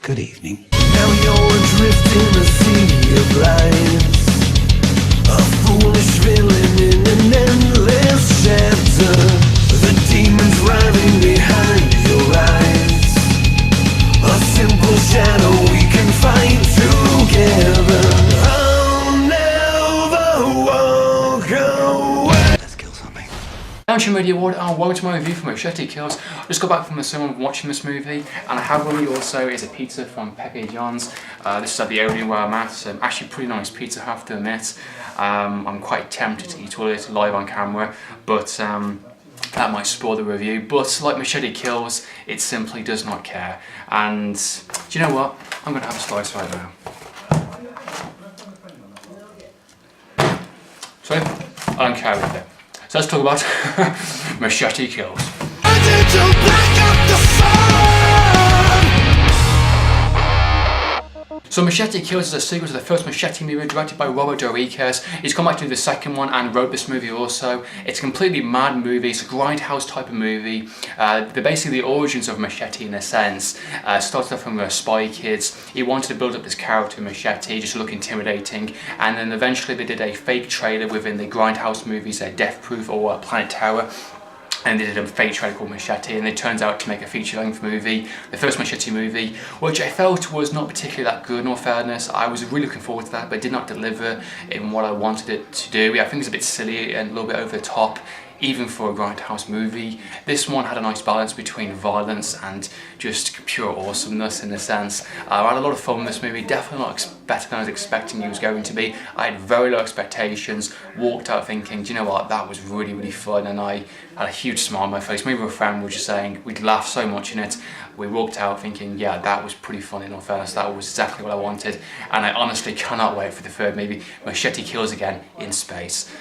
Good evening. Now you're adrift in a sea of lies, a foolish villain in an endless chapter. The demons riding behind your eyes, a simple shadow we can fight together. I'll never walk away. Let's kill something. I'm Media Award and welcome to my review for Machete Kills. I just got back from the cinema watching this movie, and I have with me also is a pizza from Pepe John's. This is at the Odeon where I'm at. Actually pretty nice pizza, I have to admit. I'm quite tempted to eat all of it live on camera, but that might spoil the review. But like Machete Kills, it simply does not care. And do you know what? I'm going to have a slice right now. So, I don't care with it. So let's talk about Machete Kills. So Machete Kills is a sequel to the first Machete movie directed by Robert Rodriguez. He's come back to do the second one and wrote this movie also. It's a completely mad movie, it's a grindhouse type of movie. They're basically the origins of Machete in a sense. Started off from Spy Kids. He wanted to build up this character Machete, just look intimidating, and then eventually they did a fake trailer within the grindhouse movies, Death Proof or Planet Terror. And they did a fake trailer called Machete, and it turns out to make a feature-length movie, the first Machete movie, which I felt was not particularly that good in all fairness. I was really looking forward to that, but it did not deliver in what I wanted it to do. I think it's a bit silly and a little bit over the top, even for a grindhouse movie. This one had a nice balance between violence and just pure awesomeness in a sense. I had a lot of fun with this movie, definitely not better than I was expecting it was going to be. I had very low expectations, walked out thinking, do you know what, that was really, really fun, and I had a huge smile on my face. Me and my friend were just saying we'd laughed so much in it. We walked out thinking, yeah, that was pretty fun in all fairness, that was exactly what I wanted, and I honestly cannot wait for the third movie, Machete Kills again in space.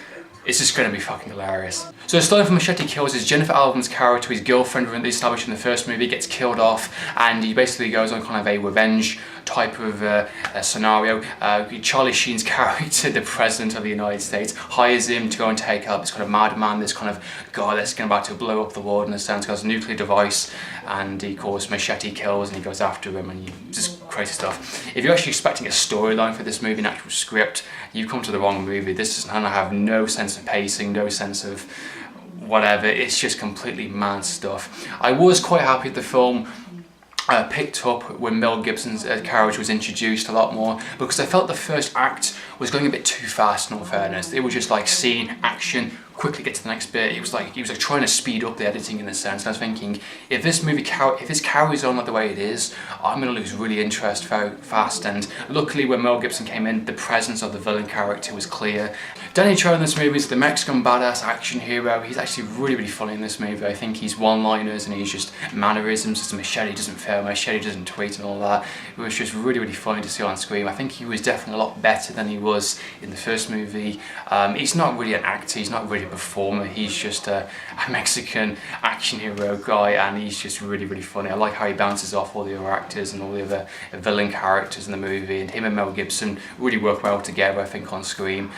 It's just going to be fucking hilarious. So the story for Machete Kills is Jennifer Alvin's character, his girlfriend they established in the first movie, gets killed off, and he basically goes on kind of a revenge type of scenario. Charlie Sheen's character, the President of the United States, hires him to go and take out this kind of madman, this kind of guy that's about to blow up the world in a sense, has a nuclear device, and he calls Machete Kills, and he goes after him, and just crazy stuff. If you're actually expecting a storyline for this movie, an actual script, you've come to the wrong movie. This is gonna have no sense of pacing, no sense of whatever. It's just completely mad stuff. I was quite happy with the film. Picked up when Mel Gibson's character was introduced a lot more, because I felt the first act was going a bit too fast in all fairness. It was just like scene, action, quickly get to the next bit. It was like he was like trying to speed up the editing in a sense. And I was thinking, if this carries on like the way it is, I'm going to lose really interest very fast. And luckily when Mel Gibson came in, the presence of the villain character was clear. Danny Trejo in this movie is the Mexican badass action hero. He's actually really, really funny in this movie. I think he's one-liners and he's just mannerisms. Just Machete doesn't fail, Machete doesn't tweet and all that. It was just really, really funny to see on screen. I think he was definitely a lot better than he was in the first movie. He's not really an actor, he's not really a performer, he's just a Mexican action hero guy, and he's just really, really funny. I like how he bounces off all the other actors and all the other villain characters in the movie, and him and Mel Gibson really work well together, I think, on screen.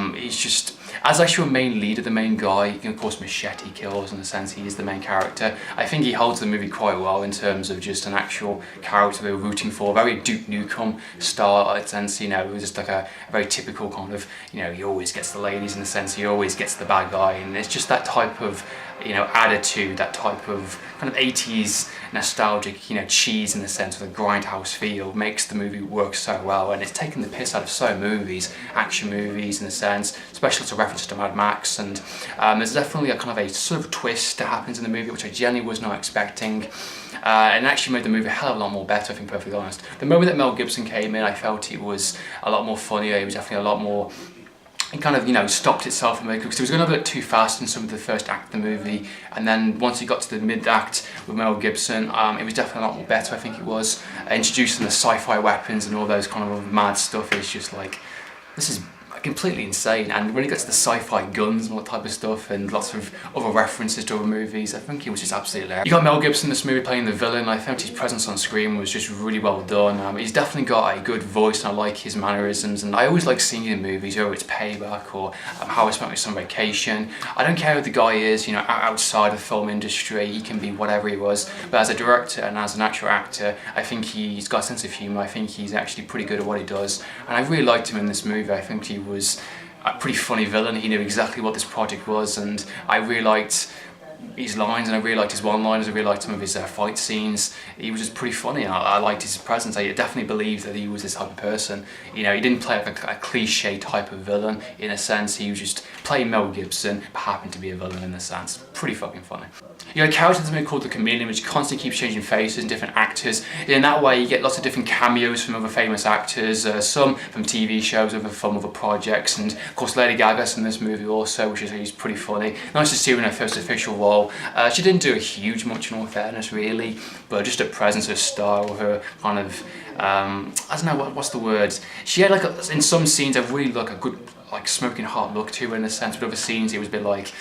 He's just, as actual main leader, the main guy, of course Machete Kills in a sense, he is the main character. I think he holds the movie quite well in terms of just an actual character we're rooting for, very Duke Nukem style sense, it was just like a very typical kind of, he always gets the ladies in a sense, he always gets the bad guy, and it's just that type of attitude, that type of kind of 80s nostalgic, cheese in the sense of the grindhouse feel makes the movie work so well, and it's taken the piss out of so many movies, action movies in a sense, especially to reference to Mad Max, and there's definitely a kind of a sort of twist that happens in the movie which I genuinely was not expecting, and actually made the movie a hell of a lot more better, if I'm perfectly honest. The moment that Mel Gibson came in, I felt it was a lot more funnier, it was definitely a lot more, it kind of, stopped itself because it was going a bit too fast in some of the first act of the movie, and then once you got to the mid-act with Mel Gibson, it was definitely a lot more better, I think it was. Introducing the sci-fi weapons and all those kind of mad stuff, it's just like, this is completely insane. And when it got to the sci-fi guns and all that type of stuff, and lots of other references to other movies, I think it was just absolutely hilarious. You got Mel Gibson in this movie playing the villain. I think his presence on screen was just really well done. He's definitely got a good voice, and I like his mannerisms. And I always like seeing him in movies, whether it's Payback or How I Spent My Summer Vacation. I don't care who the guy is, you know, outside the film industry, he can be whatever he was. But as a director and as an actual actor, I think he's got a sense of humour. I think he's actually pretty good at what he does. And I really liked him in this movie. I think he was a pretty funny villain. He knew exactly what this project was, and I really liked his lines, and I really liked his one-liners. I really liked some of his fight scenes. He was just pretty funny, and I liked his presence. I definitely believed that he was this type of person. You know, he didn't play like a cliche type of villain in a sense. He was just playing Mel Gibson, but happened to be a villain in a sense. Pretty fucking funny. You know, a character in this movie called the Chameleon, which constantly keeps changing faces and different actors. And in that way, you get lots of different cameos from other famous actors, some from TV shows, other from other projects, and of course Lady Gaga's in this movie also, which is pretty funny. Nice to see her in her first official role. She didn't do a huge much in all fairness, really, but just her presence, her style, her kind of, I don't know, what's the word? She had like, in some scenes, a really like a good, like smoking hot look to her in a sense, but other scenes it was a bit like,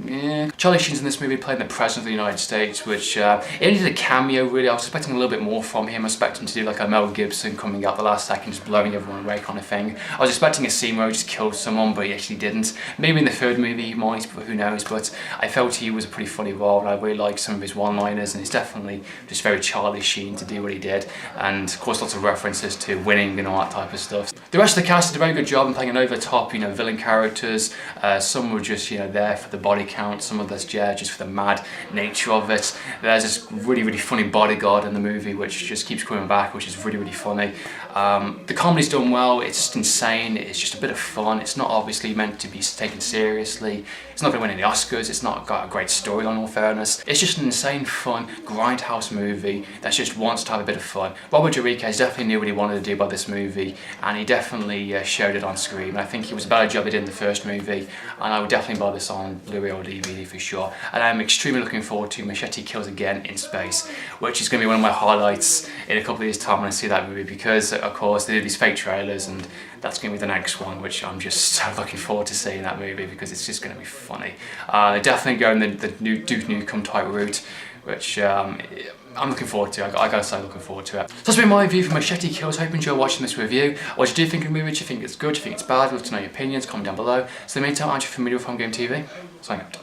yeah. Charlie Sheen's in this movie playing the President of the United States, which he only did a cameo really. I was expecting a little bit more from him. I was expecting him to do like a Mel Gibson coming out the last second, just blowing everyone away kind of thing. I was expecting a scene where he just killed someone, but he actually didn't. Maybe in the third movie he might, but who knows. But I felt he was a pretty funny role, and I really liked some of his one-liners, and it's definitely just very Charlie Sheen to do what he did. And of course lots of references to winning and all that type of stuff. The rest of the cast did a very good job in playing an over-the-top, you know, villain characters. Some were just, you know, there for the body count, some of that's just for the mad nature of it. There's this really funny bodyguard in the movie which just keeps coming back, which is really funny. The comedy's done well. It's just insane. It's just a bit of fun. It's not obviously meant to be taken seriously. It's not going to win any Oscars. It's not got a great storyline, in all fairness. It's just an insane fun grindhouse movie that just wants to have a bit of fun. Robert Rodriguez definitely knew what he wanted to do by this movie, and he definitely showed it on screen. And I think it was a better job he did in the first movie, and I would definitely buy this on Blu-ray or DVD for sure. And I'm extremely looking forward to Machete Kills Again in Space, which is going to be one of my highlights in a couple of years' time when I see that movie, because of course they do these fake trailers, and that's going to be the next one, which I'm just so looking forward to seeing that movie, because it's just going to be funny. They're definitely going the new Duke Nukem type route, which I'm looking forward to. I gotta say, looking forward to it. So that's been my review for Machete Kills. Hope you enjoy watching this review. What do you think of the movie? Do you think it's good? Do you think it's bad? I'd love to know your opinions. Comment down below. So in the meantime, aren't you familiar with Home Game TV? Sign out.